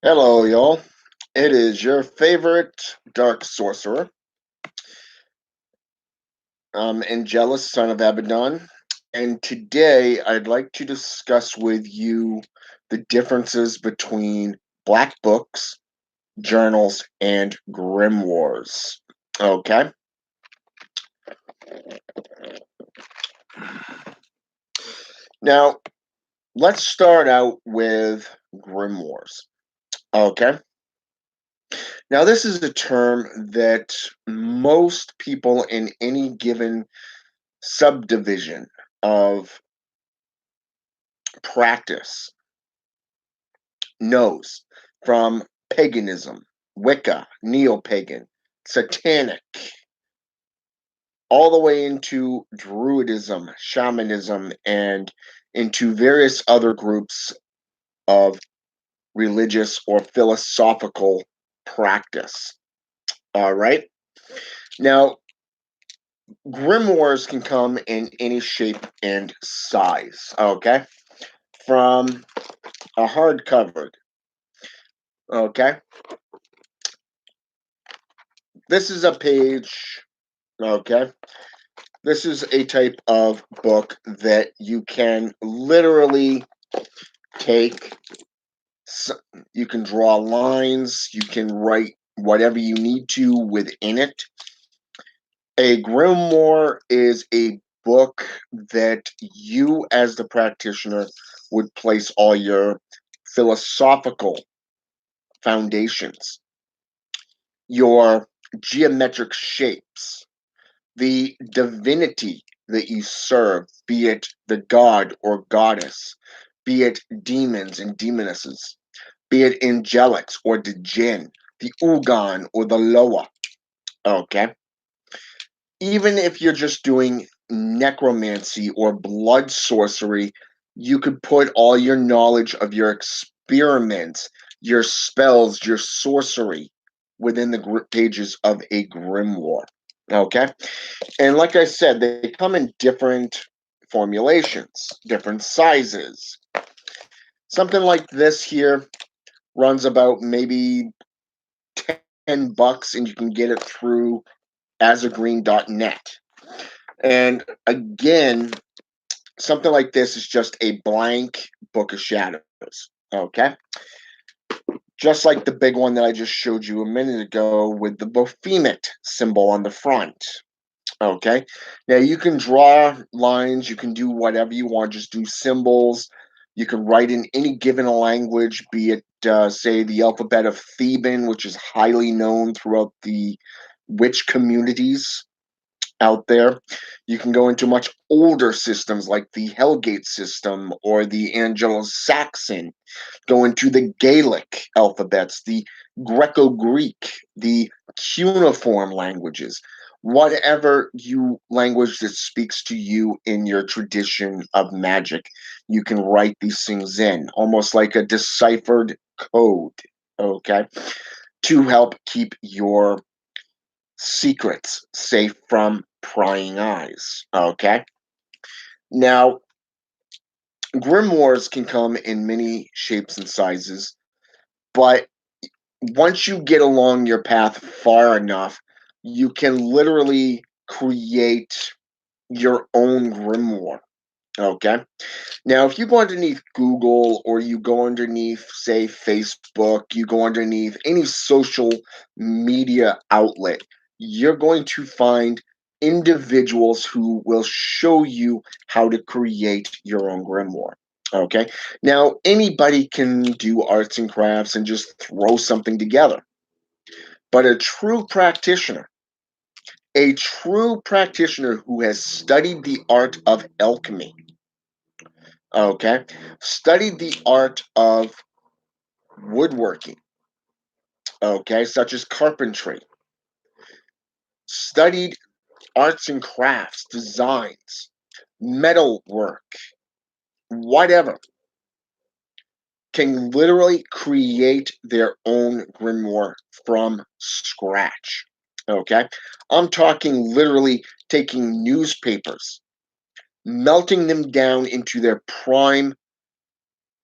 Hello, y'all. It is your favorite dark sorcerer, Angelus, son of Abaddon, and today I'd like to discuss with you the differences between black books, journals, and grimoires. Okay, now let's start out with grimoires. Okay, now this is a term that most people in any given subdivision of practice knows, from paganism, Wicca, neo pagan, satanic, all the way into Druidism, shamanism, and into various other groups of religious or philosophical practice. All right. Now, grimoires can come in any shape and size. Okay. From a hardcover. Okay. This is a page. Okay. This is a type of book that you can literally take. You can draw lines, you can write whatever you need to within it. A grimoire is a book that you, as the practitioner, would place all your philosophical foundations, your geometric shapes, the divinity that you serve, be it the god or goddess, be it demons and demonesses, be it angelics or the jinn, the Ugan or the Loa. Okay. Even if you're just doing necromancy or blood sorcery, you could put all your knowledge of your experiments, your spells, your sorcery within the pages of a grimoire. Okay. And like I said, they come in different formulations, different sizes. Something like this here runs about maybe $10 and you can get it through asagreen.net. And again, something like this is just a blank book of shadows. Okay. Just like the big one that I just showed you a minute ago with the Baphomet symbol on the front. Okay. Now you can draw lines, you can do whatever you want, just do symbols. You can write in any given language, be it, say, the alphabet of Theban, which is highly known throughout the witch communities out there. You can go into much older systems like the Hellgate system or the Anglo Saxon, go into the Gaelic alphabets, the Greco Greek, the cuneiform languages, whatever you language that speaks to you in your tradition of magic, you can write these things in, almost like a deciphered code, okay, to help keep your secrets safe from prying eyes, okay? Now, grimoires can come in many shapes and sizes, but once you get along your path far enough, you can literally create your own grimoire. Okay. Now, if you go underneath Google or you go underneath, say, Facebook, you go underneath any social media outlet, you're going to find individuals who will show you how to create your own grimoire. Okay. Now, anybody can do arts and crafts and just throw something together. But a true practitioner who has studied the art of alchemy, okay, studied the art of woodworking, okay, such as carpentry, studied arts and crafts, designs, metal work, whatever, can literally create their own grimoire from scratch. Okay, I'm talking literally taking newspapers, melting them down into their prime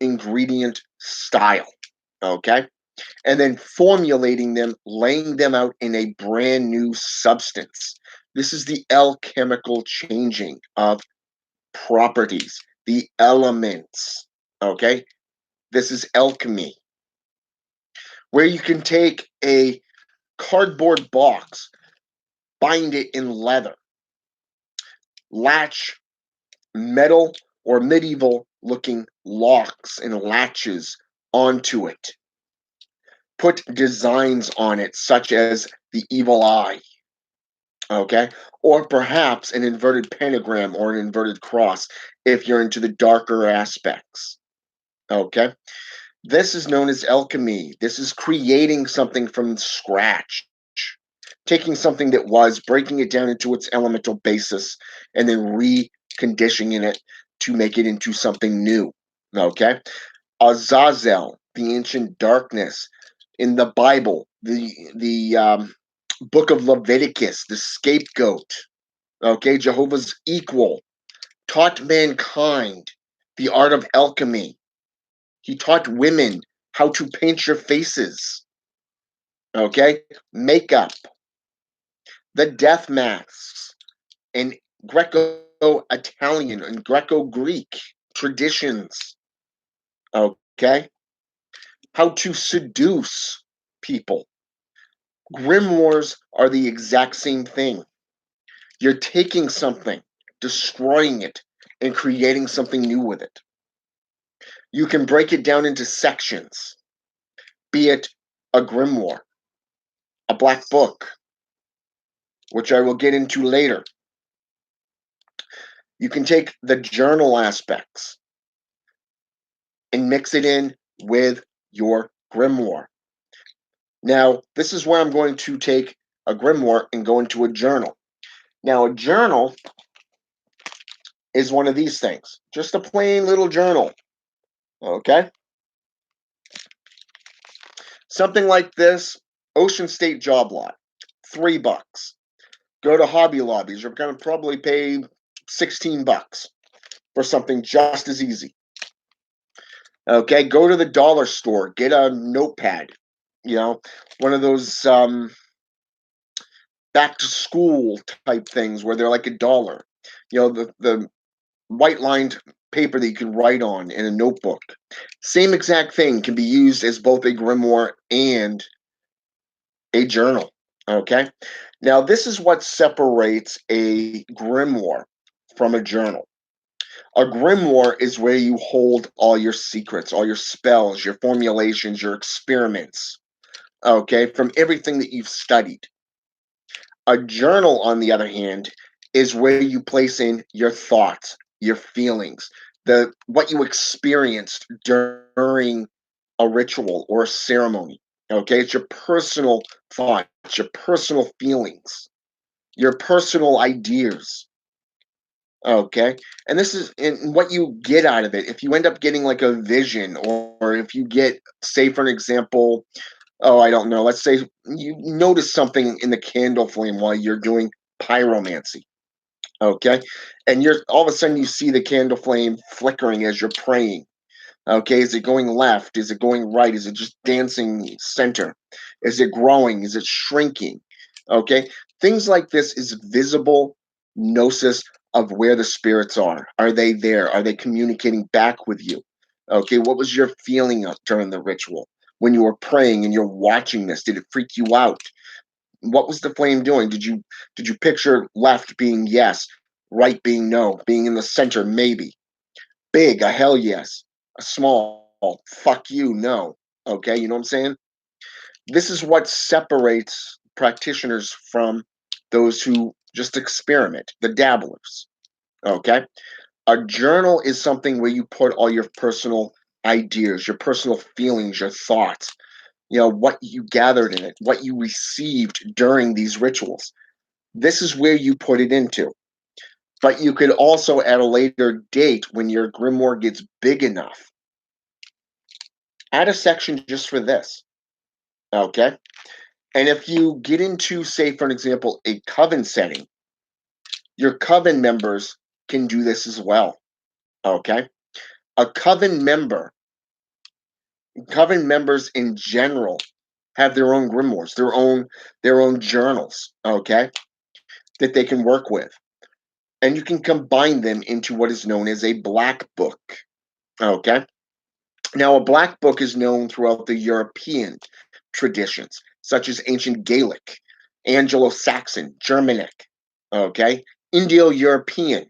ingredient style. Okay, and then formulating them, laying them out in a brand new substance. This is the alchemical changing of properties, the elements. Okay? This is alchemy, where you can take a cardboard box, bind it in leather, latch metal or medieval looking locks and latches onto it, put designs on it, such as the evil eye, okay? Or perhaps an inverted pentagram or an inverted cross if you're into the darker aspects, okay? This is known as alchemy. This is creating something from scratch, taking something that was, breaking it down into its elemental basis, and then reconditioning it to make it into something new, okay? Azazel, the ancient darkness in the Bible, the book of Leviticus, the scapegoat, okay, Jehovah's equal, taught mankind the art of alchemy. He taught women how to paint your faces, okay, makeup, the death masks, and Greco-Italian and Greco-Greek traditions, okay, how to seduce people. Grimoires are the exact same thing. You're taking something, destroying it, and creating something new with it. You can break it down into sections, be it a grimoire, a black book, which I will get into later. You can take the journal aspects and mix it in with your grimoire. Now, this is where I'm going to take a grimoire and go into a journal. Now, a journal is one of these things, just a plain little journal, okay? Something like this, Ocean State job lot, $3. Go to Hobby Lobbies, you're going to probably pay $16 for something just as easy. Okay, go to the dollar store, get a notepad, you know, one of those back to school type things where they're like $1. You know, the white lined paper that you can write on in a notebook. Same exact thing can be used as both a grimoire and a journal. Okay. Now, this is what separates a grimoire from a journal. A grimoire is where you hold all your secrets, all your spells, your formulations, your experiments, okay, from everything that you've studied. A journal, on the other hand, is where you place in your thoughts, your feelings, the what you experienced during a ritual or a ceremony. Okay, it's your personal thoughts, your personal feelings, your personal ideas. Okay, and this is and what you get out of it. If you end up getting like a vision, or if you get, say, for an example, oh, I don't know. Let's say you notice something in the candle flame while you're doing pyromancy, okay? And you're all of a sudden you see the candle flame flickering as you're praying. Okay, is it going left? Is it going right? Is it just dancing center? Is it growing? Is it shrinking? Okay, things like this is visible gnosis of where the spirits are. Are they there? Are they communicating back with you? Okay, what was your feeling during the ritual when you were praying and you're watching this? Did it freak you out? What was the flame doing? Did you picture left being yes, right being no, being in the center maybe? Big, a hell yes. A small, fuck you, no. Okay, you know what I'm saying? This is what separates practitioners from those who just experiment, the dabblers. Okay? A journal is something where you put all your personal ideas, your personal feelings, your thoughts, what you gathered in it, what you received during these rituals. This is where you put it into. But you could also, at a later date, when your grimoire gets big enough, add a section just for this. Okay. And if you get into, say, for an example, a coven setting, your coven members can do this as well. Okay. A coven member Coven members in general have their own grimoires, their own journals, okay, that they can work with. And you can combine them into what is known as a black book, okay? Now, a black book is known throughout the European traditions, such as ancient Gaelic, Anglo-Saxon, Germanic, okay, Indo-European,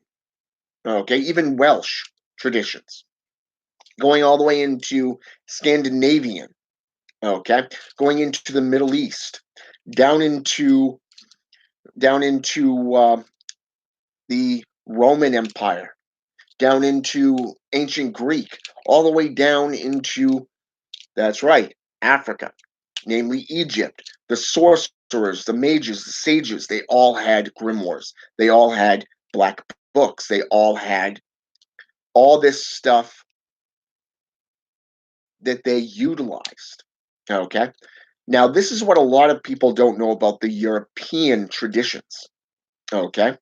okay, even Welsh traditions, going all the way into Scandinavian, okay, going into the Middle East, down into the Roman Empire, down into ancient Greek, all the way down into, that's right, Africa, namely Egypt. The sorcerers, the mages, the sages, they all had grimoires. They all had black books. They all had all this stuff that they utilized. Okay. Now, this is what a lot of people don't know about the European traditions. Okay.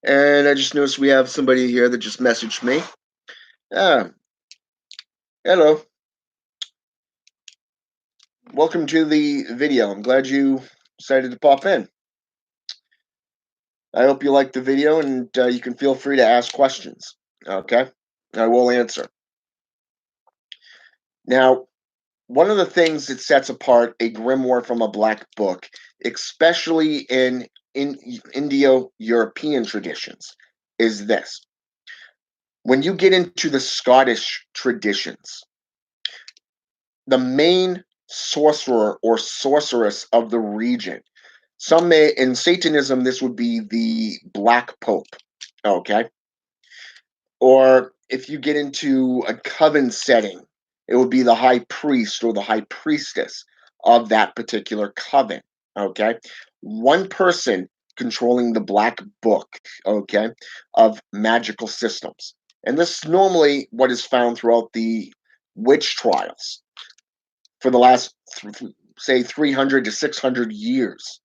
And I just noticed we have somebody here that just messaged me. Ah, hello. Welcome to the video. I'm glad you decided to pop in. I hope you liked the video, and you can feel free to ask questions. Okay? I will answer. Now, one of the things that sets apart a grimoire from a black book, especially in Indo-European traditions, is this. When you get into the Scottish traditions, the main sorcerer or sorceress of the region, some may, in Satanism, this would be the Black Pope, okay? Or if you get into a coven setting, it would be the high priest or the high priestess of that particular coven, okay? One person controlling the black book, okay, of magical systems. And this is normally what is found throughout the witch trials for the last, say, 300 to 600 years,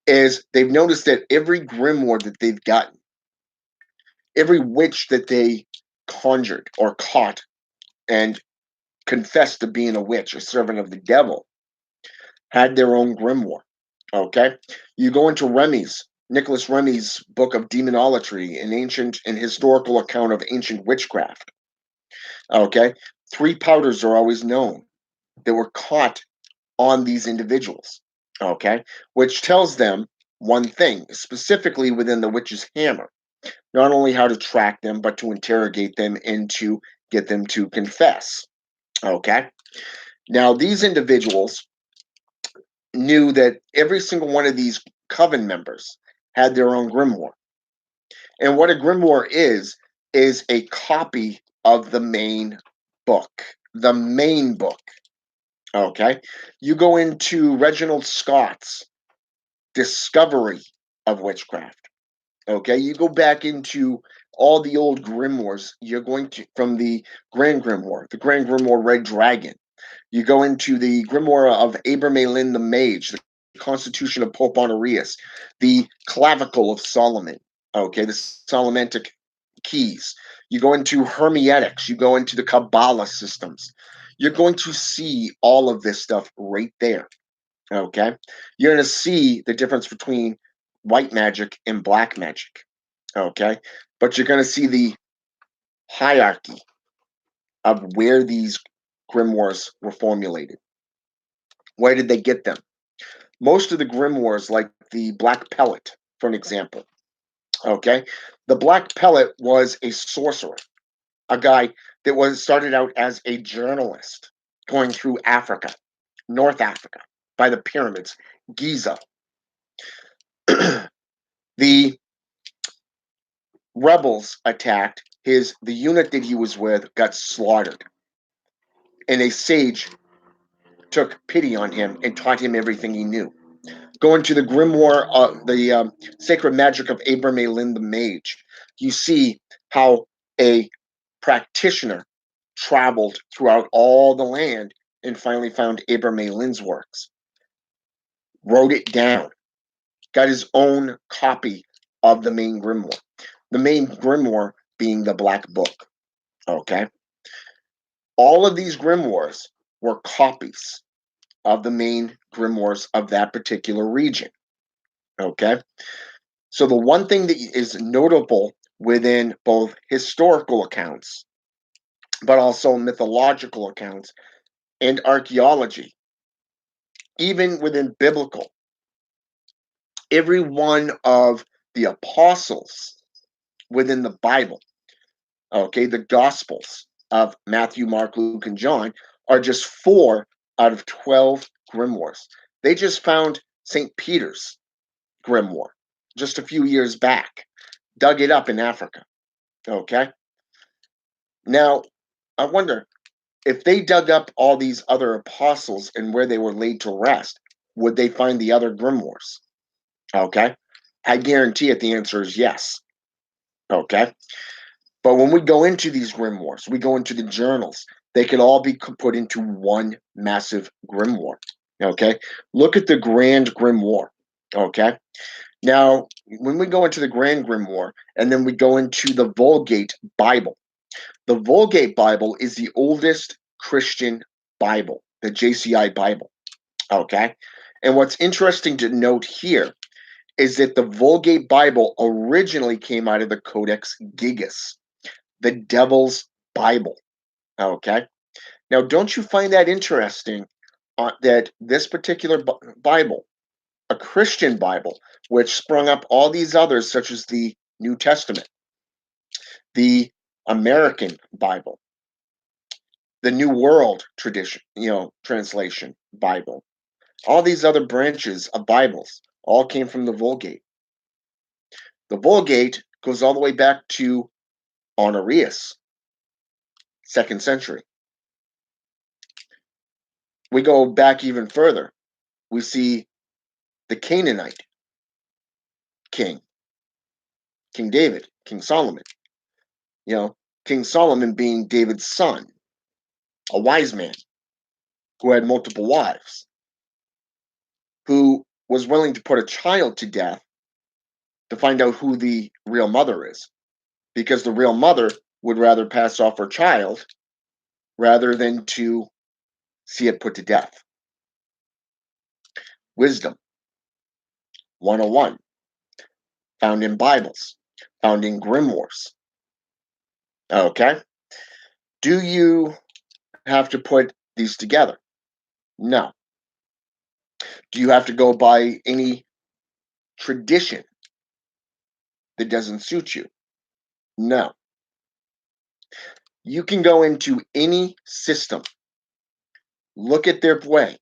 is they've noticed that every grimoire that they've gotten, every witch that they conjured or caught and confessed to being a witch, a servant of the devil, had their own grimoire. Okay, you go into Nicholas Remy's book of demonolatry, an ancient and historical account of ancient witchcraft. Okay, three powders are always known that were caught on these individuals. Okay, which tells them one thing, specifically within the witch's hammer, not only how to track them, but to interrogate them and to get them to confess. Okay. Now, these individuals knew that every single one of these coven members had their own grimoire. And what a grimoire is a copy of the main book. The main book. Okay. You go into Reginald Scott's Discovery of Witchcraft. Okay. You go back into all the old grimoires. You're going to, from the Grand Grimoire Red Dragon. You go into the Grimoire of Abramelin the Mage, the Constitution of Pope Honorius, the Clavicle of Solomon, okay, the Solomantic keys. You go into Hermeetics, you go into the Kabbalah systems. You're going to see all of this stuff right there, okay? You're going to see the difference between white magic and black magic, okay? But you're going to see the hierarchy of where these grimoires were formulated. Where did they get them? Most of the grimoires, like the Black Pellet, for an example, okay, the Black Pellet was a sorcerer, a guy that was started out as a journalist going through Africa, North Africa, by the pyramids, Giza. The rebels attacked the unit that he was with got slaughtered, and a sage took pity on him and taught him everything he knew. Going to the grimoire, the sacred magic of Abramelin the Mage, you see how a practitioner traveled throughout all the land and finally found Abramelin's works, wrote it down, got his own copy of the main grimoire. The main grimoire being the Black Book. Okay, all of these grimoires were copies of the main grimoires of that particular region. Okay? So the one thing that is notable within both historical accounts, but also mythological accounts and archaeology, even within biblical, every one of the apostles within the Bible, okay, the Gospels of Matthew, Mark, Luke, and John are just 4 out of 12 grimoires. They just found St. Peter's grimoire just a few years back, dug it up in Africa, okay? Now, I wonder if they dug up all these other apostles and where they were laid to rest, would they find the other grimoires? Okay. I guarantee it the answer is yes. Okay. But when we go into these grimoires, we go into the journals, they could all be put into one massive grimoire. Okay. Look at the Grand Grimoire. Okay. Now, when we go into the Grand Grimoire and then we go into the Vulgate Bible, the Vulgate Bible is the oldest Christian Bible, the JCI Bible. Okay. And what's interesting to note here is that the Vulgate Bible originally came out of the Codex Gigas, the Devil's Bible. Okay. Now, don't you find that interesting that this particular Bible, a Christian Bible, which sprung up all these others, such as the New Testament, the American Bible, the New World tradition, translation Bible, all these other branches of Bibles all came from the Vulgate. The Vulgate goes all the way back to Honorius, 2nd century. We go back even further. We see the Canaanite king, King David, King Solomon. King Solomon being David's son, a wise man who had multiple wives, who was willing to put a child to death to find out who the real mother is, because the real mother would rather pass off her child rather than to see it put to death. Wisdom 101, found in Bibles, found in grimoires. Okay? Do you have to put these together? No. Do you have to go by any tradition that doesn't suit you? No. You can go into any system, look at their way,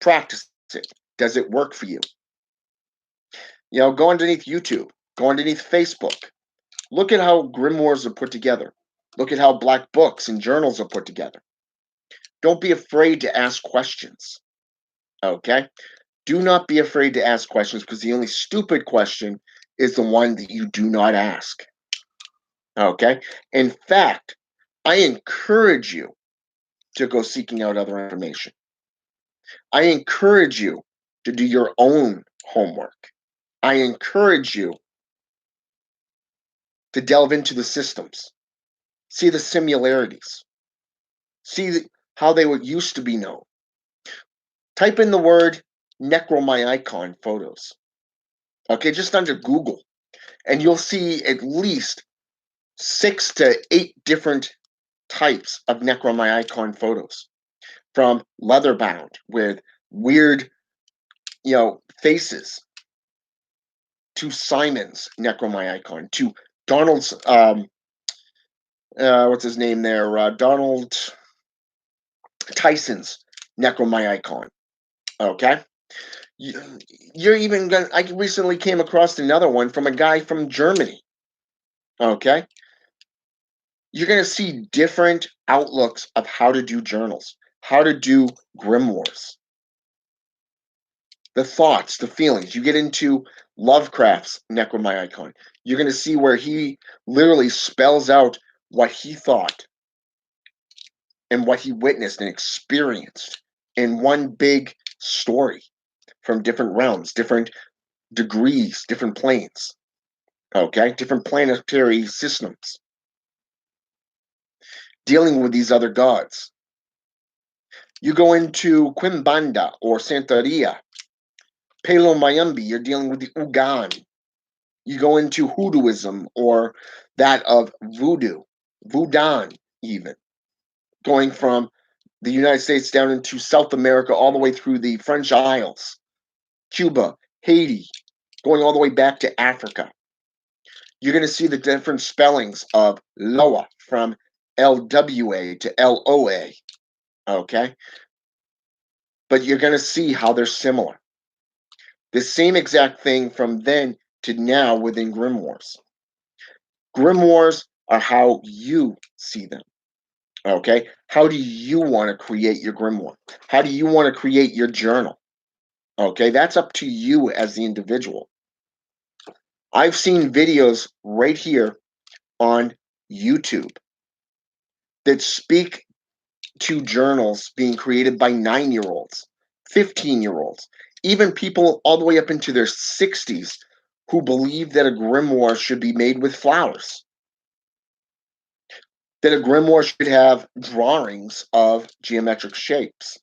practice it. Does it work for you? Go underneath YouTube, go underneath Facebook. Look at how grimoires are put together. Look at how black books and journals are put together. Don't be afraid to ask questions. Okay? Do not be afraid to ask questions, because the only stupid question is the one that you do not ask. Okay? In fact, I encourage you to go seeking out other information. I encourage you to do your own homework. I encourage you to delve into the systems, see the similarities, see how they used to be known. Type in the word necromyicon photos. Okay, just under Google, and you'll see at least 6 to 8 different types of necromyicon photos, from leather bound with weird, faces, to Simon's necromyicon, to Donald's, what's his name there? Donald Tyson's necromyicon. Okay? You're even gonna. I recently came across another one from a guy from Germany. Okay? You're going to see different outlooks of how to do journals, how to do grimoires, the thoughts, the feelings. You get into Lovecraft's necromyicon. You're going to see where he literally spells out what he thought and what he witnessed and experienced in one big story from different realms, different degrees, different planes, okay, different planetary systems, dealing with these other gods. You go into Quimbanda or Santeria, Palo Mayumbi, you're dealing with the Ugan. You go into Hoodooism or that of Voodoo, Voodoo even, going from the United States down into South America, all the way through the French Isles, Cuba, Haiti, going all the way back to Africa. You're going to see the different spellings of Loa from LWA to LOA, okay? But you're going to see how they're similar. The same exact thing from then to now within grimoires. Grimoires are how you see them. Okay. How do you want to create your grimoire? How do you want to create your journal? Okay. That's up to you as the individual. I've seen videos right here on YouTube that speak to journals being created by 9-year-olds, 15-year-olds, even people all the way up into their 60s who believe that a grimoire should be made with flowers, that a grimoire should have drawings of geometric shapes,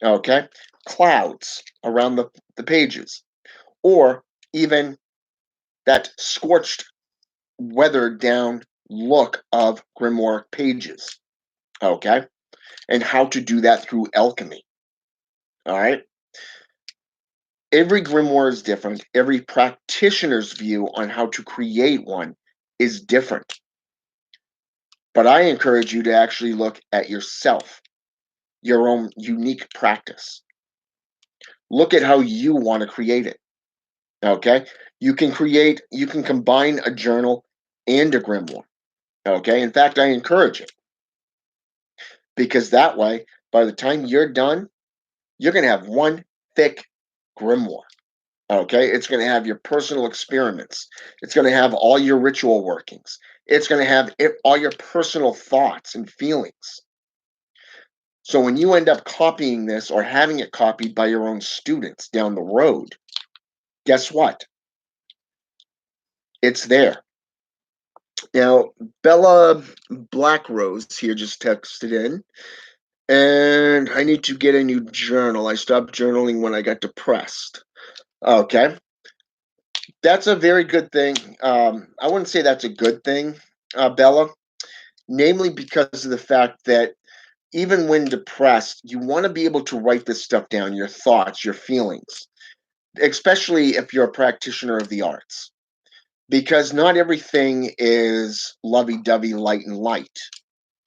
okay, clouds around the pages, or even that scorched, weathered down look of grimoire pages, okay, and how to do that through alchemy. All right. Every grimoire is different. Every practitioner's view on how to create one is different. But I encourage you to actually look at yourself, your own unique practice. Look at how you want to create it. Okay. You can combine a journal and a grimoire. Okay. In fact, I encourage it because that way, by the time you're done, you're going to have one thick grimoire. Okay. It's going to have your personal experiments, it's going to have all your ritual workings, it's going to have all your personal thoughts and feelings. So when you end up copying this or having it copied by your own students down the road, guess what? It's there. Now, Bella Blackrose here just texted in, and I need to get a new journal. I stopped journaling when I got depressed. Okay, that's a very good thing. I wouldn't say that's a good thing, Bella, namely because of the fact that even when depressed, you want to be able to write this stuff down, your thoughts, your feelings, especially if you're a practitioner of the arts, because not everything is lovey-dovey, light and light.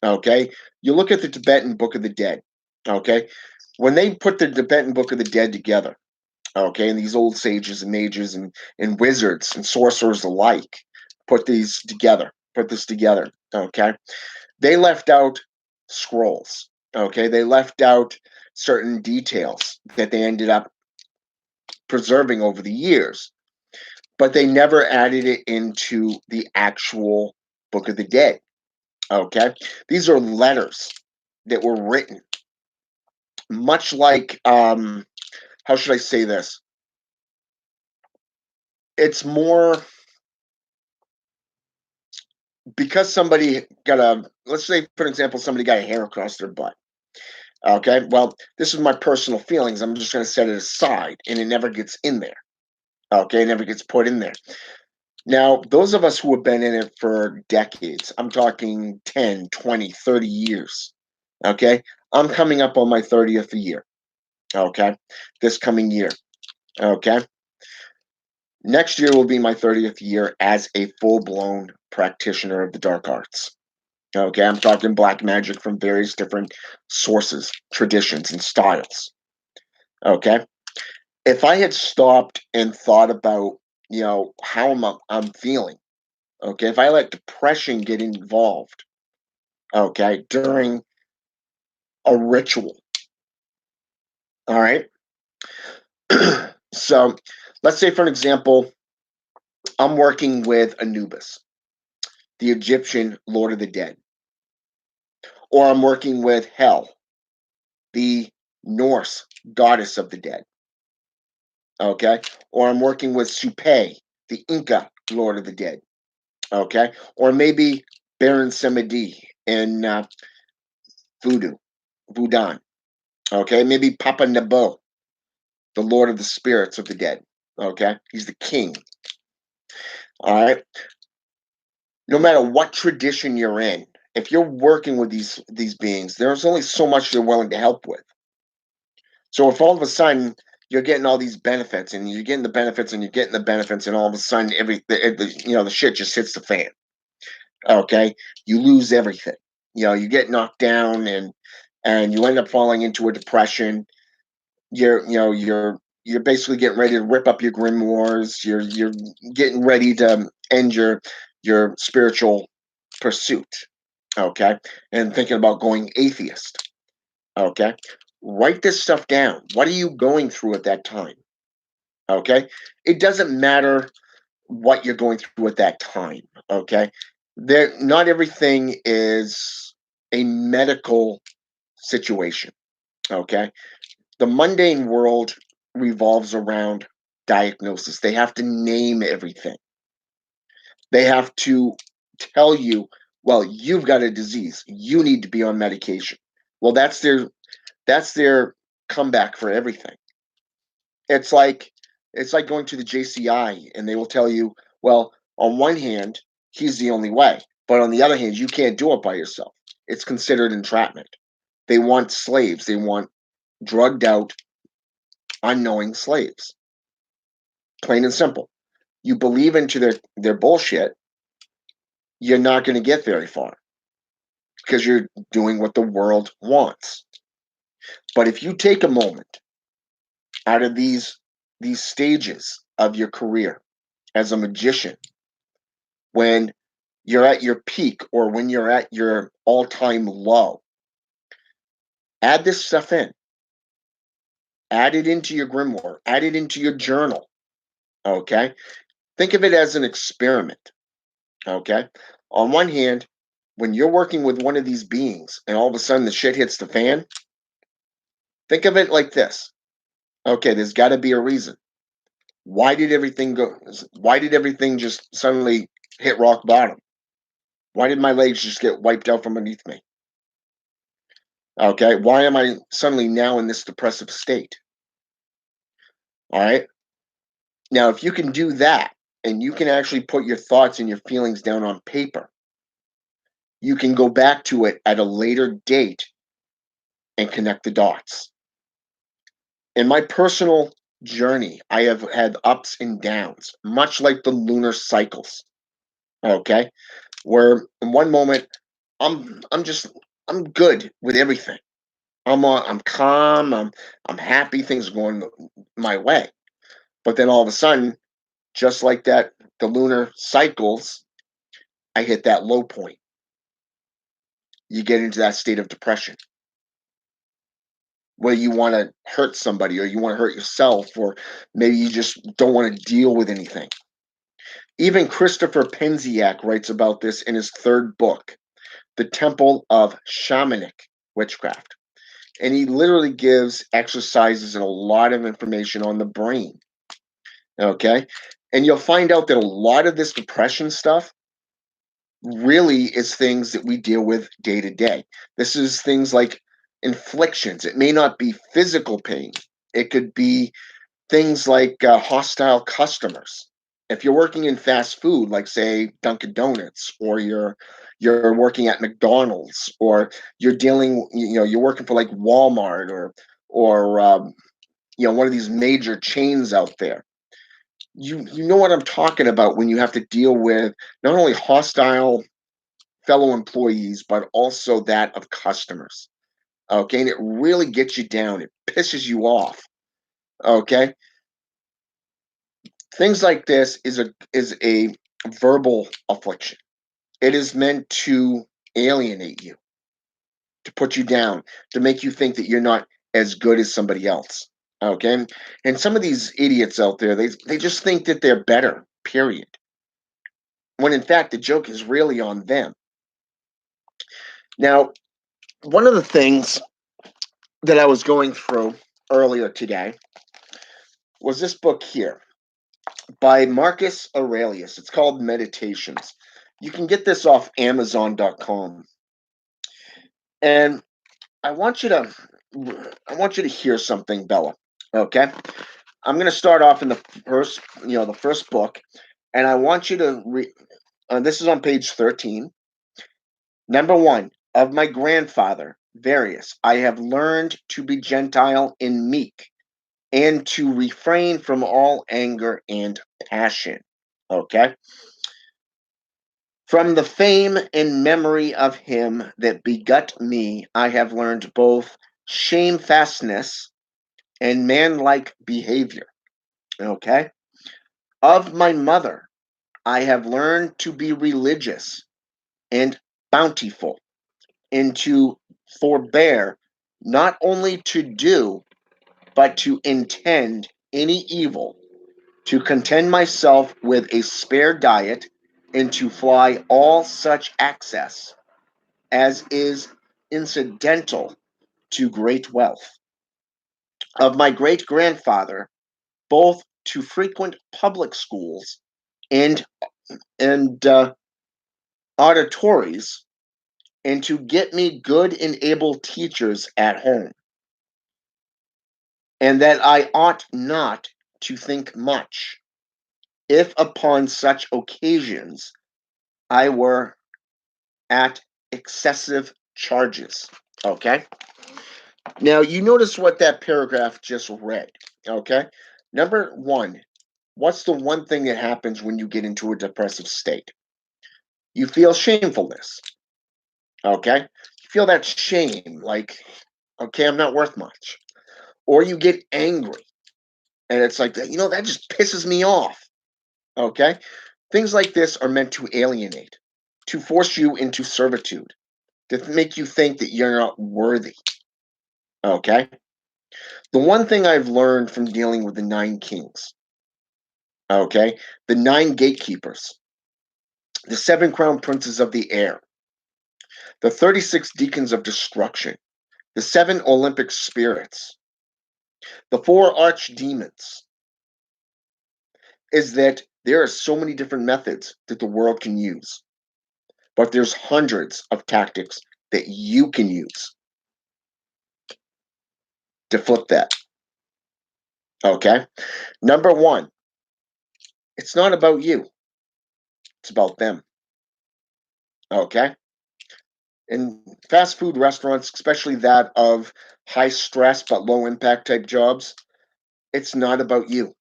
Okay, you look at the Tibetan Book of the Dead. Okay, when they put the Tibetan Book of the Dead together, okay, and these old sages and mages and wizards and sorcerers alike put this together. Okay, they left out scrolls. Okay, they left out certain details that they ended up preserving over the years, but they never added it into the actual Book of the Dead. Okay, these are letters that were written, much like how should I say this? It's more because somebody got let's say for example somebody got a hair across their butt. Okay, well, this is my personal feelings. I'm just going to set it aside and it never gets in there. Okay, it never gets put in there. Now, those of us who have been in it for decades, I'm talking 10, 20, 30 years. Okay, I'm coming up on my 30th year. Okay, this coming year. Okay, next year will be my 30th year as a full-blown practitioner of the dark arts. Okay, I'm talking black magic from various different sources, traditions, and styles. Okay, if I had stopped and thought about, how I'm feeling, okay, if I let depression get involved, okay, during a ritual, all right. So, let's say for an example, I'm working with Anubis, the Egyptian Lord of the Dead, or I'm working with Hel, the Norse goddess of the dead, okay, or I'm working with Supe, the Inca Lord of the Dead, okay, or maybe Baron Samedi in Voodoo, Vudan. Okay, maybe Papa Nebo, the Lord of the Spirits of the Dead. Okay, he's the king. All right. No matter what tradition you're in, if you're working with these beings, there's only so much they're willing to help with. So if all of a sudden you're getting all these benefits and you're getting the benefits and you're getting the benefits and all of a sudden the shit just hits the fan. Okay, you lose everything. You get knocked down and you end up falling into a depression. You're basically getting ready to rip up your grimoires. You're getting ready to end your spiritual pursuit. Okay, and thinking about going atheist. Okay, write this stuff down. What are you going through at that time? Okay, it doesn't matter what you're going through at that time. Okay, there not everything is a medical situation. Okay, the mundane world revolves around diagnosis. They have to name everything. They have to tell you, well, you've got a disease. You need to be on medication. Well, that's their comeback for everything. It's like it's like going to the JCI and they will tell you, well, on one hand, he's the only way, but on the other hand, you can't do it by yourself. It's considered entrapment. They want slaves. They want drugged out, unknowing slaves. Plain and simple. You believe into their bullshit, you're not going to get very far because you're doing what the world wants. But if you take a moment out of these stages of your career as a magician, when you're at your peak or when you're at your all-time low, add this stuff in. Add it into your grimoire. Add it into your journal. Okay? Think of it as an experiment. Okay? On one hand, when you're working with one of these beings and all of a sudden the shit hits the fan, think of it like this. Okay, there's got to be a reason. Why did everything just suddenly hit rock bottom? Why did my legs just get wiped out from beneath me? Okay, why am I suddenly now in this depressive state? All right. Now, if you can do that and you can actually put your thoughts and your feelings down on paper, you can go back to it at a later date and connect the dots. In my personal journey, I have had ups and downs, much like the lunar cycles. Okay, where in one moment I'm good with everything. I'm calm. I'm happy. Things are going my way. But then all of a sudden, just like that, the lunar cycles, I hit that low point. You get into that state of depression where you want to hurt somebody or you want to hurt yourself, or maybe you just don't want to deal with anything. Even Christopher Penziak writes about this in his third book, The Temple of Shamanic Witchcraft. And he literally gives exercises and a lot of information on the brain. Okay. And you'll find out that a lot of this depression stuff really is things that we deal with day to day. This is things like inflictions. It may not be physical pain, it could be things like hostile customers. If you're working in fast food, like say Dunkin' Donuts, or you're working at McDonald's, or you're working for like Walmart or one of these major chains out there. You know what I'm talking about when you have to deal with not only hostile fellow employees, but also that of customers. Okay, and it really gets you down. It pisses you off. Okay, things like this is a verbal affliction. It is meant to alienate you, to put you down, to make you think that you're not as good as somebody else. Okay, and some of these idiots out there, they just think that they're better. Period. When in fact the joke is really on them. Now, one of the things that I was going through earlier today was this book here by Marcus Aurelius. It's called Meditations. You can get this off Amazon.com. And I want you to I want you to hear something, Bella. Okay? I'm going to start off in the first, the first book, and I want you to read. This is on page 13. Number one, of my grandfather, Various, I have learned to be Gentile and meek, and to refrain from all anger and passion. Okay? From the fame and memory of him that begot me, I have learned both shamefastness and manlike behavior. Okay? Of my mother, I have learned to be religious and bountiful, and to forbear not only to do, but to intend any evil, to content myself with a spare diet, and to fly all such access as is incidental to great wealth. Of my great grandfather, both to frequent public schools and and auditories, and to get me good and able teachers at home, and that I ought not to think much, if upon such occasions I were at excessive charges. Okay? Now, you notice what that paragraph just read. Okay? Number one, what's the one thing that happens when you get into a depressive state? You feel shamefulness. Okay? You feel that shame, like, okay, I'm not worth much. Or you get angry, and it's like, that just pisses me off. Okay? Things like this are meant to alienate, to force you into servitude, to make you think that you're not worthy. Okay? The one thing I've learned from dealing with the nine kings, okay, the nine gatekeepers, the seven crown princes of the air, the 36 deacons of destruction, the seven Olympic spirits, the four archdemons, is that there are so many different methods that the world can use, but there's hundreds of tactics that you can use to flip that. Okay? Number one, it's not about you, it's about them. Okay? In fast food restaurants, especially that of high stress but low impact type jobs, it's not about you.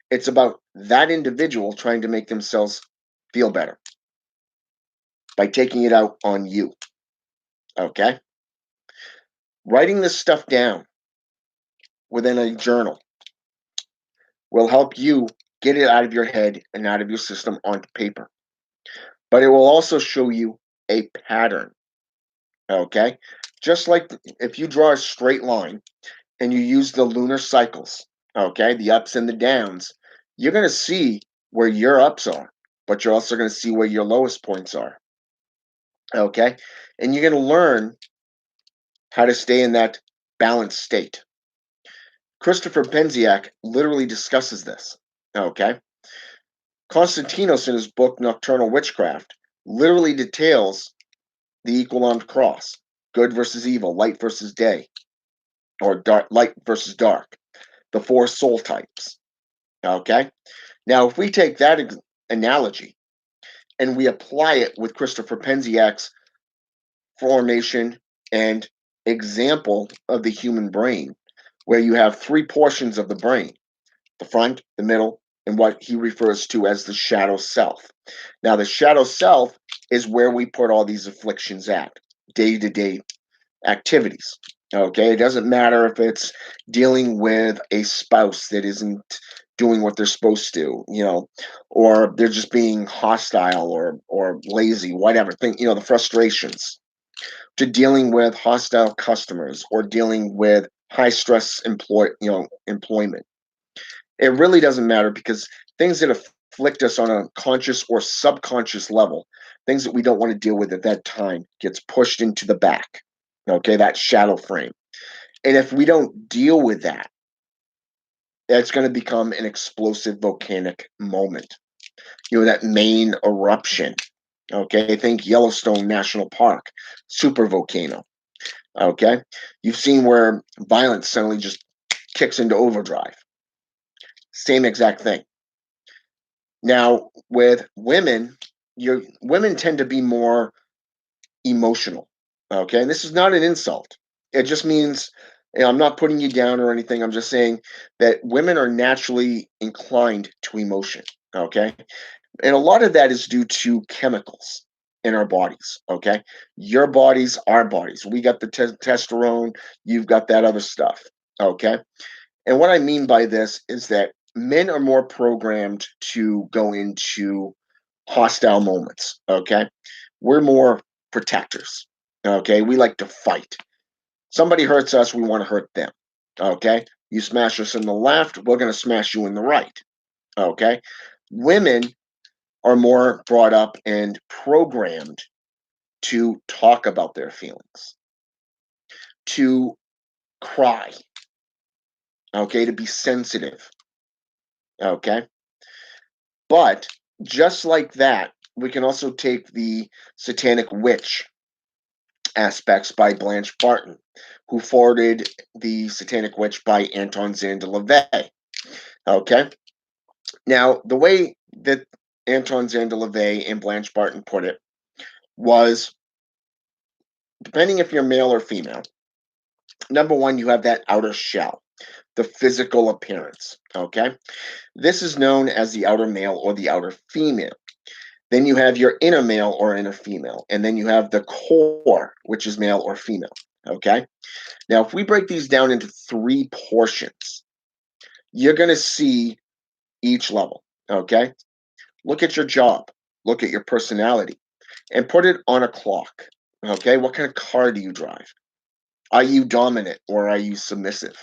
It's about that individual trying to make themselves feel better by taking it out on you. Okay? Writing this stuff down within a journal will help you get it out of your head and out of your system onto paper. But it will also show you a pattern. Okay? Just like if you draw a straight line and you use the lunar cycles, okay, the ups and the downs, you're going to see where your ups are, but you're also going to see where your lowest points are. Okay? And you're going to learn how to stay in that balanced state. Christopher Penziak literally discusses this. Okay? Constantinos, in his book Nocturnal Witchcraft, literally details the equal armed cross, good versus evil, light versus day, or dark, light versus dark, the four soul types. Okay? Now, if we take that analogy and we apply it with Christopher Penziak's formation and example of the human brain, where you have three portions of the brain: the front, the middle, and what he refers to as the shadow self. Now, the shadow self is where we put all these afflictions at, day to day activities. Okay, it doesn't matter if it's dealing with a spouse that isn't doing what they're supposed to, or they're just being hostile or lazy, whatever thing, the frustrations, to dealing with hostile customers or dealing with high stress employment. It really doesn't matter, because things that afflict us on a conscious or subconscious level, things that we don't want to deal with at that time, gets pushed into the back. Okay, that shadow frame. And if we don't deal with that, it's going to become an explosive volcanic moment. That main eruption. Okay, think Yellowstone National Park, super volcano. Okay, you've seen where violence suddenly just kicks into overdrive. Same exact thing. Now, with women, your women tend to be more emotional. Okay, and this is not an insult. It just means, I'm not putting you down or anything. I'm just saying that women are naturally inclined to emotion. Okay, and a lot of that is due to chemicals in our bodies. Okay, your bodies, our bodies. We got the testosterone. You've got that other stuff. Okay, and what I mean by this is that men are more programmed to go into hostile moments. Okay. We're more protectors. Okay. We like to fight. Somebody hurts us, we want to hurt them. Okay. You smash us in the left, we're going to smash you in the right. Okay. Women are more brought up and programmed to talk about their feelings, to cry. Okay. To be sensitive. Okay. But just like that, we can also take the Satanic Witch aspects by Blanche Barton, who forwarded the Satanic Witch by Anton Zanda LaVey. Okay. Now, the way that Anton Zanda LaVey and Blanche Barton put it was, depending if you're male or female, number one, you have that outer shell, the physical appearance. Okay. This is known as the outer male or the outer female. Then you have your inner male or inner female. And then you have the core, which is male or female. Okay. Now, if we break these down into three portions, you're going to see each level. Okay. Look at your job, look at your personality, and put it on a clock. Okay. What kind of car do you drive? Are you dominant or are you submissive?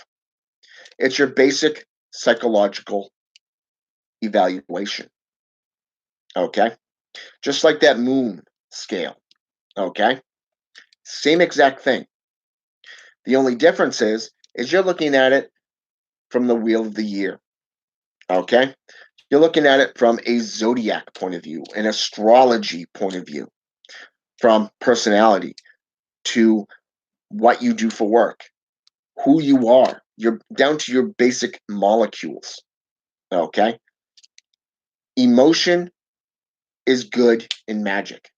It's your basic psychological evaluation. Okay. Just like that moon scale. Okay. Same exact thing. The only difference is you're looking at it from the wheel of the year. Okay. You're looking at it from a zodiac point of view, an astrology point of view, from personality to what you do for work, who you are. You're down to your basic molecules. Okay. Emotion is good in magic.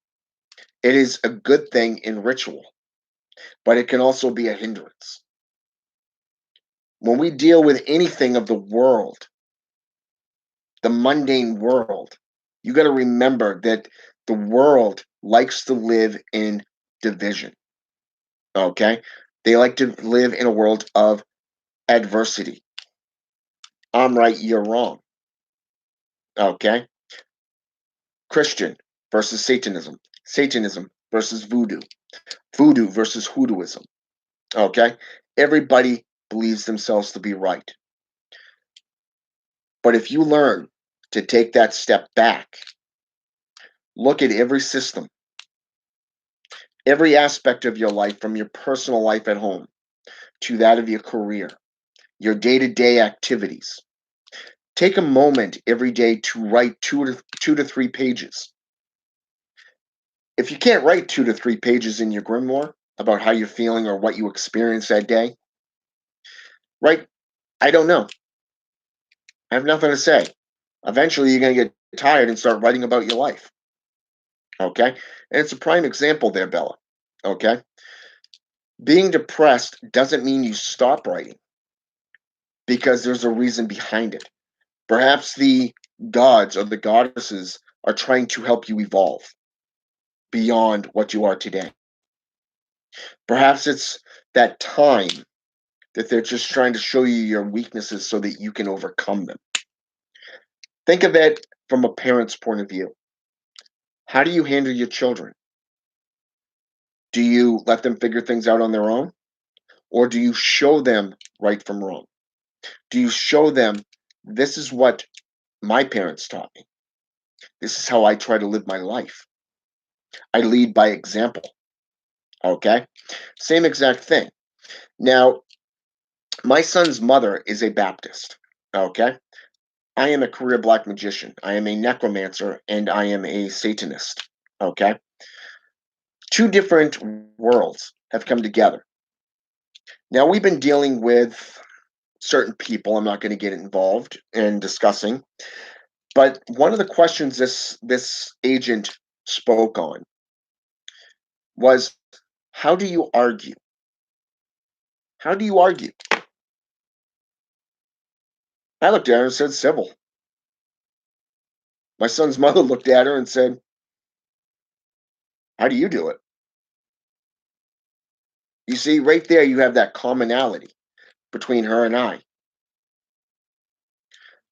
It is a good thing in ritual, but it can also be a hindrance. When we deal with anything of the world, the mundane world, you got to remember that the world likes to live in division. Okay. They like to live in a world of adversity. I'm right, you're wrong. Okay. Christian versus Satanism. Satanism versus voodoo. Voodoo versus hoodooism. Okay. Everybody believes themselves to be right. But if you learn to take that step back, look at every system, every aspect of your life, from your personal life at home to that of your career, your day to day activities. Take a moment every day to write two to three pages. If you can't write 2 to 3 pages in your grimoire about how you're feeling or what you experienced that day, write, I don't know. I have nothing to say. Eventually, you're going to get tired and start writing about your life. Okay. And it's a prime example there, Bella. Okay. Being depressed doesn't mean you stop writing because there's a reason behind it. Perhaps the gods or the goddesses are trying to help you evolve beyond what you are today. Perhaps it's that time that they're just trying to show you your weaknesses so that you can overcome them. Think of it from a parent's point of view. How do you handle your children? Do you let them figure things out on their own? Or do you show them right from wrong? Do you show them, this is what my parents taught me? This is how I try to live my life. I lead by example. Okay? Same exact thing. Now, my son's mother is a Baptist. Okay? I am a career black magician. I am a necromancer and I am a Satanist. Okay. Two different worlds have come together. Now, we've been dealing with certain people. I'm not going to get involved in discussing, but one of the questions this agent spoke on was, how do you argue? How do you argue? I looked at her and said, civil. My son's mother looked at her and said, how do you do it? You see, right there, you have that commonality between her and I.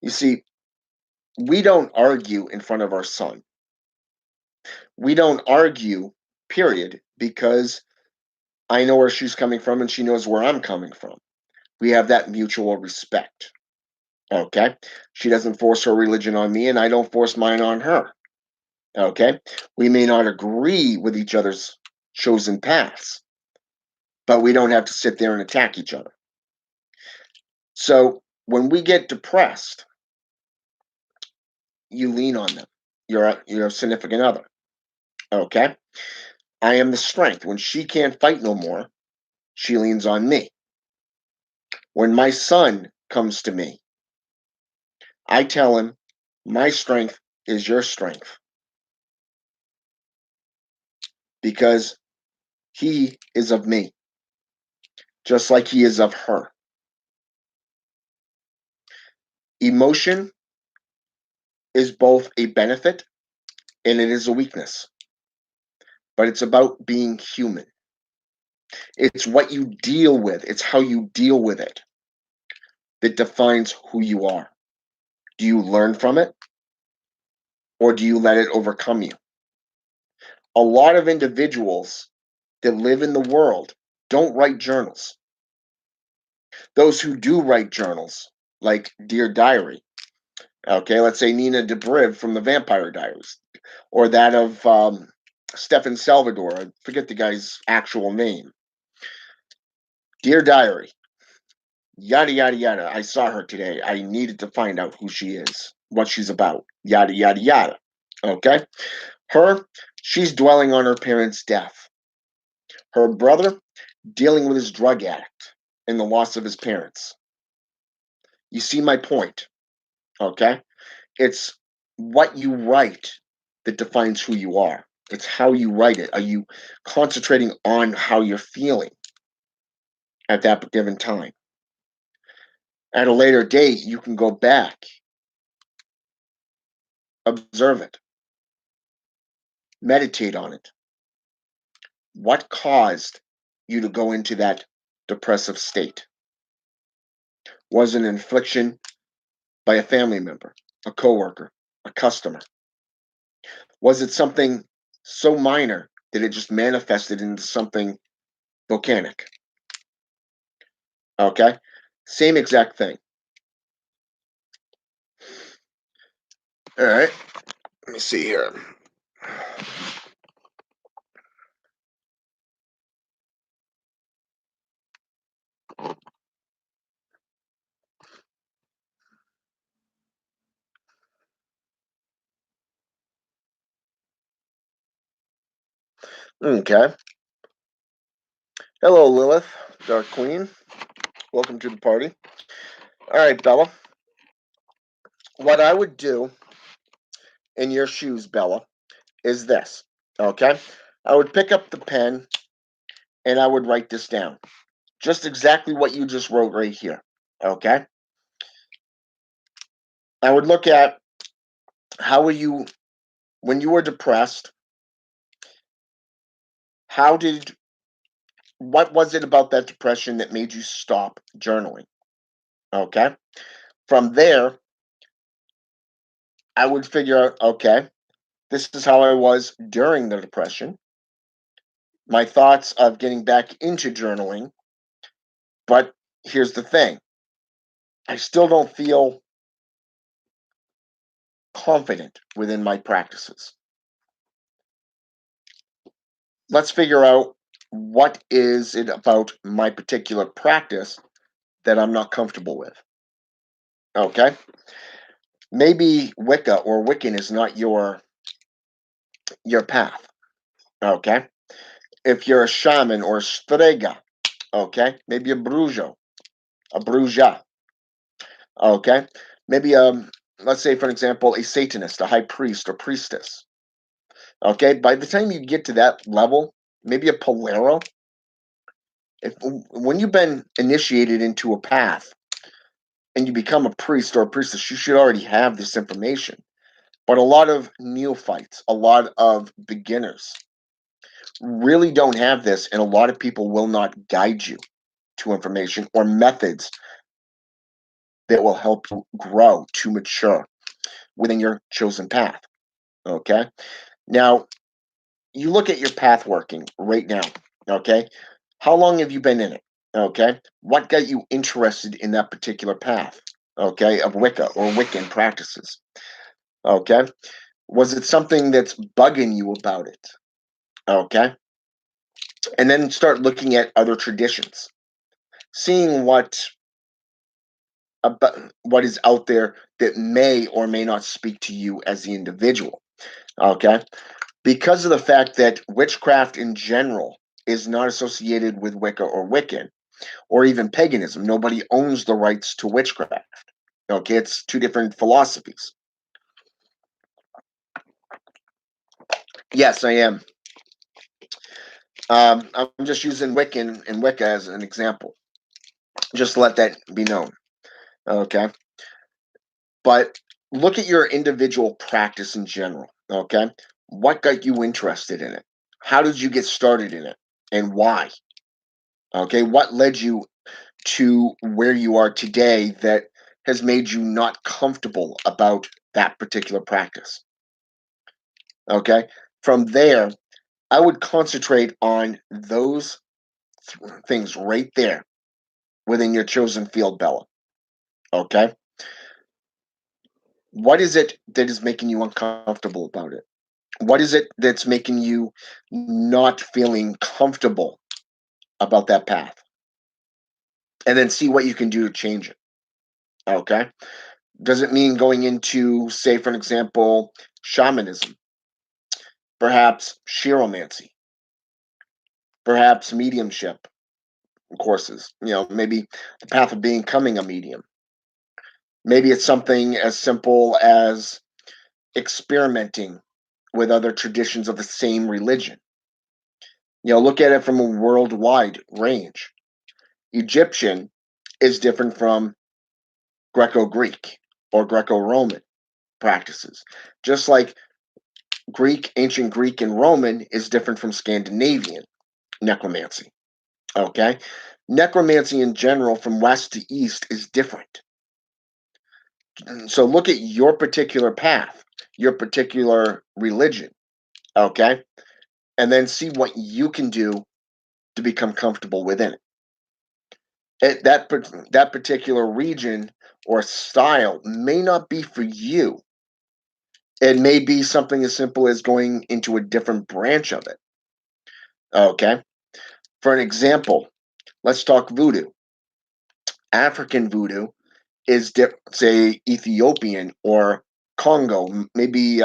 You see, we don't argue in front of our son. We don't argue, period, because I know where she's coming from and she knows where I'm coming from. We have that mutual respect. Okay. She doesn't force her religion on me and I don't force mine on her. Okay. We may not agree with each other's chosen paths, but we don't have to sit there and attack each other. So when we get depressed, you lean on them, your significant other. Okay. I am the strength. When she can't fight no more, she leans on me. When my son comes to me, I tell him, my strength is your strength because he is of me, just like he is of her. Emotion is both a benefit and it is a weakness, but it's about being human. It's what you deal with, it's how you deal with it that defines who you are. Do you learn from it or do you let it overcome you? A lot of individuals that live in the world don't write journals. Those who do write journals, like Dear Diary, okay, let's say Nina Dobrev from the Vampire Diaries, or that of Stefan Salvador, I forget the guy's actual name. Dear Diary, yada, yada, yada. I saw her today. I needed to find out who she is, what she's about, yada, yada, yada. Okay? Her, she's dwelling on her parents' death. Her brother, dealing with his drug addict and the loss of his parents. You see my point, okay? It's what you write that defines who you are. It's how you write it. Are you concentrating on how you're feeling at that given time? At a later date, you can go back, observe it, meditate on it. What caused you to go into that depressive state? Was it an infliction by a family member, a coworker, a customer? Was it something so minor that it just manifested into something volcanic? Okay? Same exact thing. All right. Let me see here. Okay. Hello, Lilith, Dark Queen. Welcome to the party. All right, Bella. What I would do in your shoes, Bella, is this. Okay? I would pick up the pen and I would write this down. Just exactly what you just wrote right here. Okay? I would look at how were you when you were depressed, how did what was it about that depression that made you stop journaling? Okay? From there, I would figure out, okay, this is how I was during the depression. My thoughts of getting back into journaling, but here's the thing. I still don't feel confident within my practices. Let's figure out what is it about my particular practice that I'm not comfortable with. Okay? Maybe Wicca or Wiccan is not your your path. Okay. If you're a shaman or a strega, okay, maybe a bruja, okay, maybe let's say for an example, a Satanist, a high priest or priestess. Okay, by the time you get to that level, maybe a Polero, if when you've been initiated into a path and you become a priest or a priestess, you should already have this information. But a lot of neophytes, a lot of beginners really don't have this, and a lot of people will not guide you to information or methods that will help you grow to mature within your chosen path. Okay. Now, you look at your path working right now. Okay. How long have you been in it? Okay. What got you interested in that particular path? Okay. Of Wicca or Wiccan practices. Okay. Was it something that's bugging you about it? Okay. And then start looking at other traditions, seeing what is out there that may or may not speak to you as the individual. Okay. Because of the fact that witchcraft in general is not associated with Wicca or Wiccan or even paganism. Nobody owns the rights to witchcraft. Okay, it's two different philosophies. Yes, I am. I'm just using Wiccan and Wicca as an example. Just to let that be known. Okay, but look at your individual practice in general. Okay, what got you interested in it? How did you get started in it, and why? Okay, what led you to where you are today that has made you not comfortable about that particular practice? Okay, from there, I would concentrate on those things right there within your chosen field, Bella. Okay, what is it that is making you uncomfortable about it? What is it that's making you not feeling comfortable about that path? And then see what you can do to change it. Okay, does it mean going into, say, for an example, shamanism, perhaps chiromancy, perhaps mediumship courses? Maybe the path of becoming a medium. Maybe it's something as simple as experimenting with other traditions of the same religion. Look at it from a worldwide range. Egyptian is different from Greco Greek or Greco Roman practices. Just like ancient Greek and Roman is different from Scandinavian necromancy. Okay? Necromancy in general, from west to east, is different. So look at your particular path, your particular religion, okay? And then see what you can do to become comfortable within it. That particular region or style may not be for you. It may be something as simple as going into a different branch of it. Okay. For an example, let's talk voodoo. African voodoo is, say, Ethiopian or Congo, maybe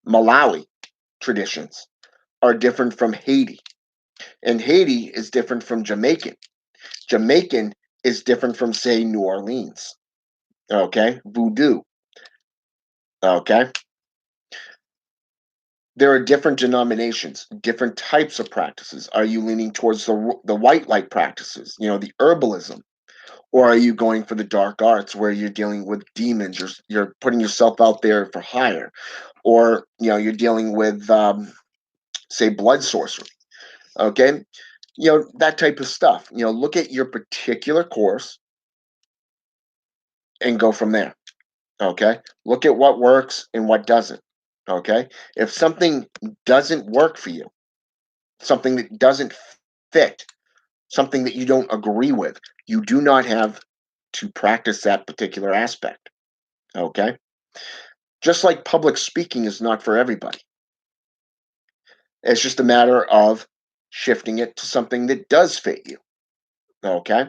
Malawi traditions are different from Haiti. And Haiti is different from Jamaican. Jamaican is different from, say, New Orleans. Okay. Voodoo. Okay. There are different denominations, different types of practices. Are you leaning towards the white light practices, the herbalism? Or are you going for the dark arts where you're dealing with demons, you're putting yourself out there for hire? Or, you're dealing with, say, blood sorcery. Okay. That type of stuff. Look at your particular course and go from there. Okay. Look at what works and what doesn't. Okay. If something doesn't work for you, something that doesn't fit, something that you don't agree with, you do not have to practice that particular aspect. Okay. Just like public speaking is not for everybody. It's just a matter of shifting it to something that does fit you. Okay.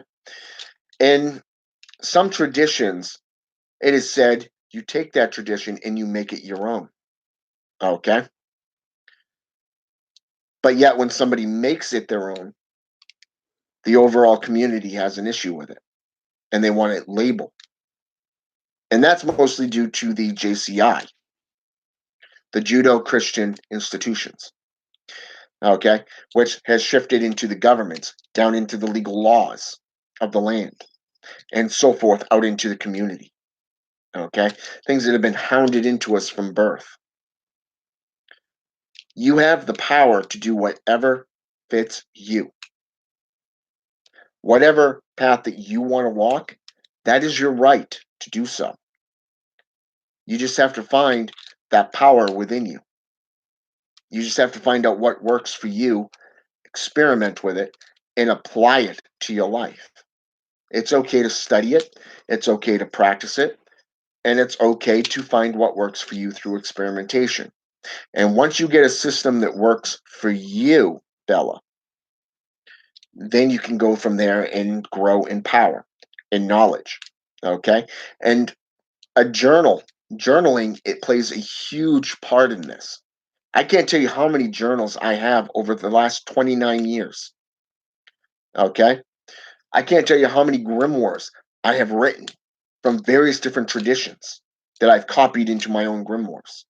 In some traditions, it is said you take that tradition and you make it your own. Okay. But yet when somebody makes it their own, the overall community has an issue with it and they want it labeled. And that's mostly due to the JCI, the Judo Christian Institutions, okay, which has shifted into the government, down into the legal laws of the land, and so forth out into the community, okay? Things that have been hounded into us from birth. You have the power to do whatever fits you. Whatever path that you want to walk, that is your right to do so. You just have to find that power within you. You just have to find out what works for you, experiment with it, and apply it to your life. It's okay to study it, it's okay to practice it, and it's okay to find what works for you through experimentation. And once you get a system that works for you, Bella, then you can go from there and grow in power, in knowledge. Okay. And a journaling, it plays a huge part in this. I can't tell you how many journals I have over the last 29 years. Okay. I can't tell you how many grimoires I have written from various different traditions that I've copied into my own grimoires.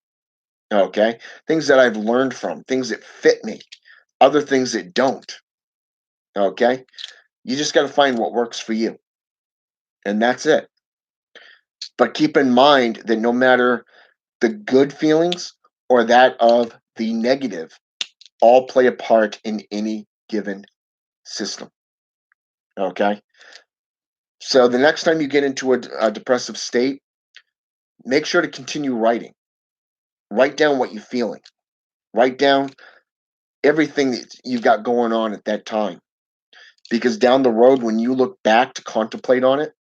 Okay. Things that I've learned from, things that fit me, other things that don't. Okay. You just got to find what works for you. And that's it. But keep in mind that no matter the good feelings or that of the negative, all play a part in any given system. Okay. So the next time you get into a depressive state, make sure to continue writing. Write down what you're feeling. Write down everything that you've got going on at that time. Because down the road, when you look back to contemplate on it,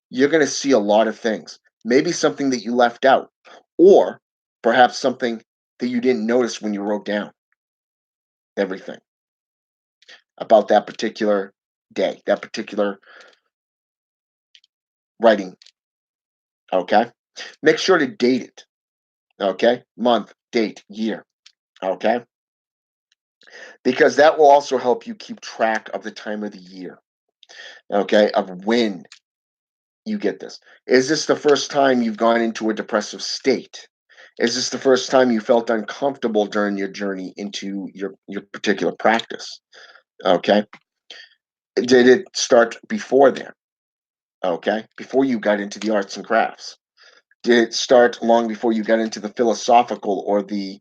you're going to see a lot of things. Maybe something that you left out, or perhaps something that you didn't notice when you wrote down everything about that particular day, that particular writing. Okay. Make sure to date it. Okay. Month, date, year. Okay. Because that will also help you keep track of the time of the year. Okay. Of when you get this. Is this the first time you've gone into a depressive state? Is this the first time you felt uncomfortable during your journey into your particular practice? Okay. Did it start before then? Okay. Before you got into the arts and crafts? Did it start long before you got into the philosophical or the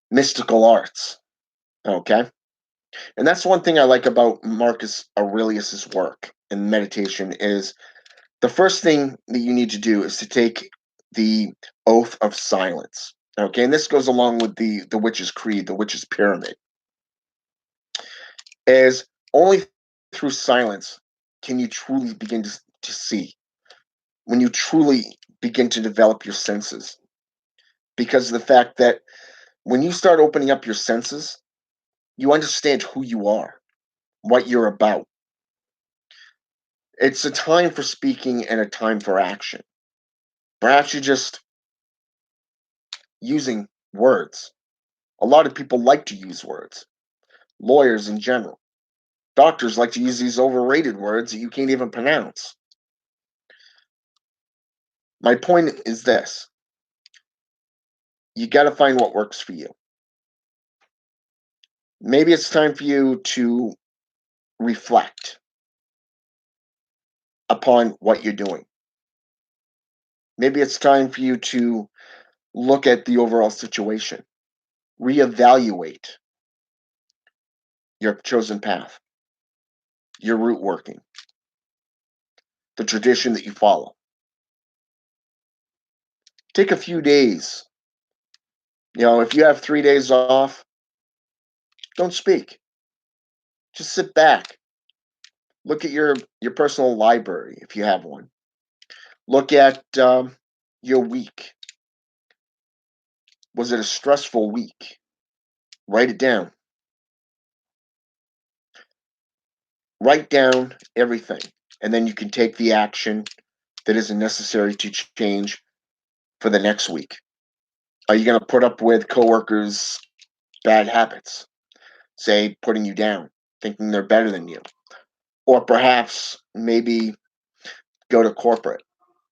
mystical arts? Okay. And that's one thing I like about Marcus Aurelius's work and meditation is the first thing that you need to do is to take the oath of silence. Okay, and this goes along with the witch's creed, the witch's pyramid. Is only through silence can you truly begin to see, when you truly begin to develop your senses. Because of the fact that when you start opening up your senses, you understand who you are, what you're about. It's a time for speaking and a time for action. Perhaps you're just using words. A lot of people like to use words, lawyers in general. Doctors like to use these overrated words that you can't even pronounce. My point is this: you got to find what works for you. Maybe it's time for you to reflect upon what you're doing. Maybe it's time for you to look at the overall situation, reevaluate your chosen path, your route working, the tradition that you follow. Take a few days. If you have 3 days off, don't speak. Just sit back. Look at your personal library if you have one. Look at your week. Was it a stressful week? Write it down. Write down everything, and then you can take the action that is necessary to change for the next week. Are you going to put up with coworkers' bad habits? Say, putting you down, thinking they're better than you. Or perhaps maybe go to corporate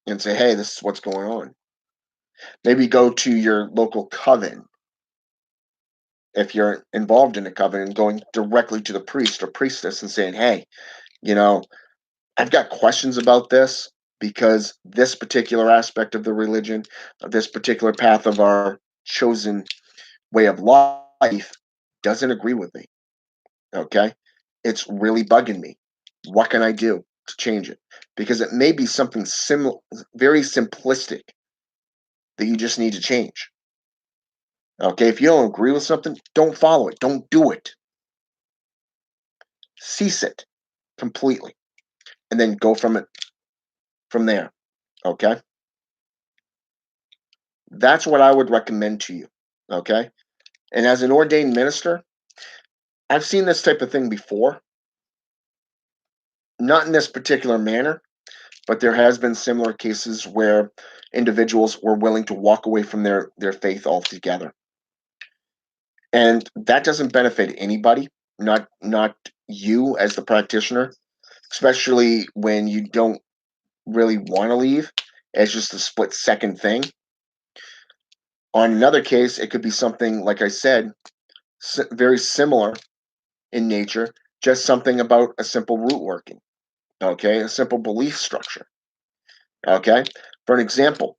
and say, hey, this is what's going on. Maybe go to your local coven if you're involved in a coven and going directly to the priest or priestess and saying, hey, you know, I've got questions about this because this particular aspect of the religion, this particular path of our chosen way of life doesn't agree with me. Okay. It's really bugging me. What can I do to change it? Because it may be something similar, very simplistic that you just need to change. Okay. If you don't agree with something, don't follow it. Don't do it. Cease it completely and then go from there. Okay. That's what I would recommend to you. Okay. And as an ordained minister, I've seen this type of thing before, not in this particular manner, but there has been similar cases where individuals were willing to walk away from their faith altogether. And that doesn't benefit anybody, not you as the practitioner, especially when you don't really want to leave as just a split second thing. On another case, it could be something like I said, very similar in nature, just something about a simple root working, okay, a simple belief structure, okay. For an example,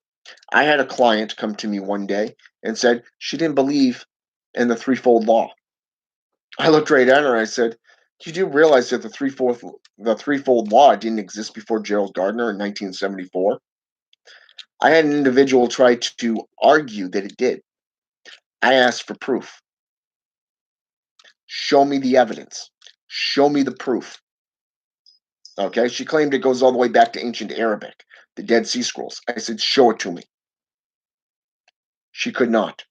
I had a client come to me one day and said she didn't believe in the threefold law. I looked right at her and I said, you do realize that the threefold law didn't exist before Gerald Gardner in 1974? I had an individual try to argue that it did. I asked for proof. Show me the evidence. Show me the proof. Okay, she claimed it goes all the way back to ancient Arabic, the Dead Sea Scrolls. I said, show it to me. She could not.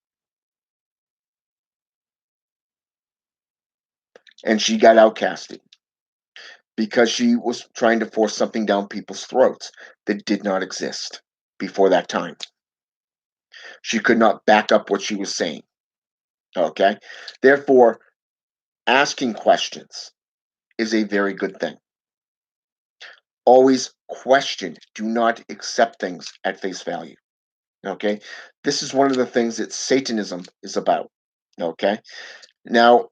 And she got outcasted because she was trying to force something down people's throats that did not exist before that time. She could not back up what she was saying. Okay. Therefore, asking questions is a very good thing. Always question. Do not accept things at face value. Okay. This is one of the things that Satanism is about. Okay. Now,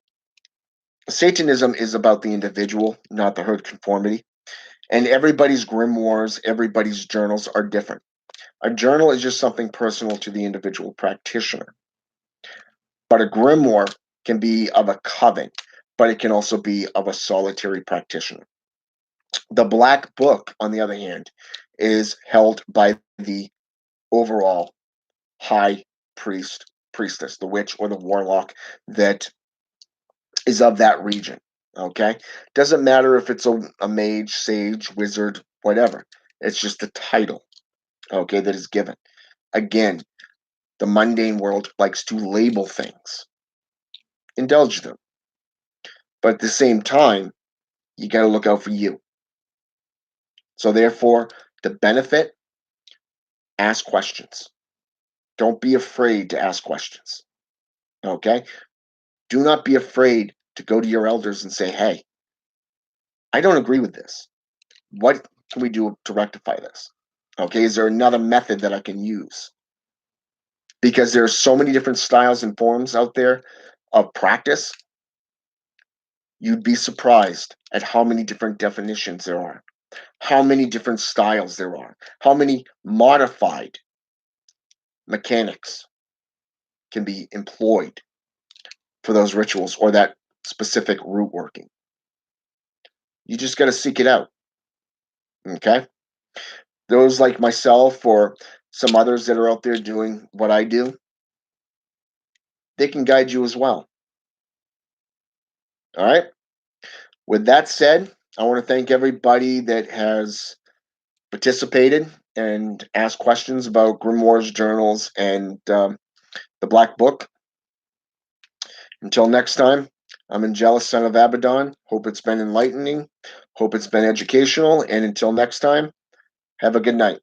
Satanism is about the individual, not the herd conformity. And everybody's grimoires, everybody's journals are different. A journal is just something personal to the individual practitioner. But a grimoire can be of a coven, but it can also be of a solitary practitioner. The black book, on the other hand, is held by the overall high priest, priestess, the witch or the warlock that is of that region. Okay? Doesn't matter if it's a mage, sage, wizard, whatever. It's just the title, okay, that is given. Again, the mundane world likes to label things, indulge them. But at the same time, you got to look out for you. So, therefore, the benefit, ask questions. Don't be afraid to ask questions. Okay? Do not be afraid to go to your elders and say, hey, I don't agree with this. What can we do to rectify this? Okay, is there another method that I can use? Because there are so many different styles and forms out there of practice, you'd be surprised at how many different definitions there are, how many different styles there are, how many modified mechanics can be employed for those rituals or that specific root working. You just got to seek it out. Okay? Those like myself or some others that are out there doing what I do, they can guide you as well. All right? With that said, I want to thank everybody that has participated and asked questions about grimoires, journals, and the Black Book. Until next time, I'm Angelus, son of Abaddon. Hope it's been enlightening. Hope it's been educational. And until next time, have a good night.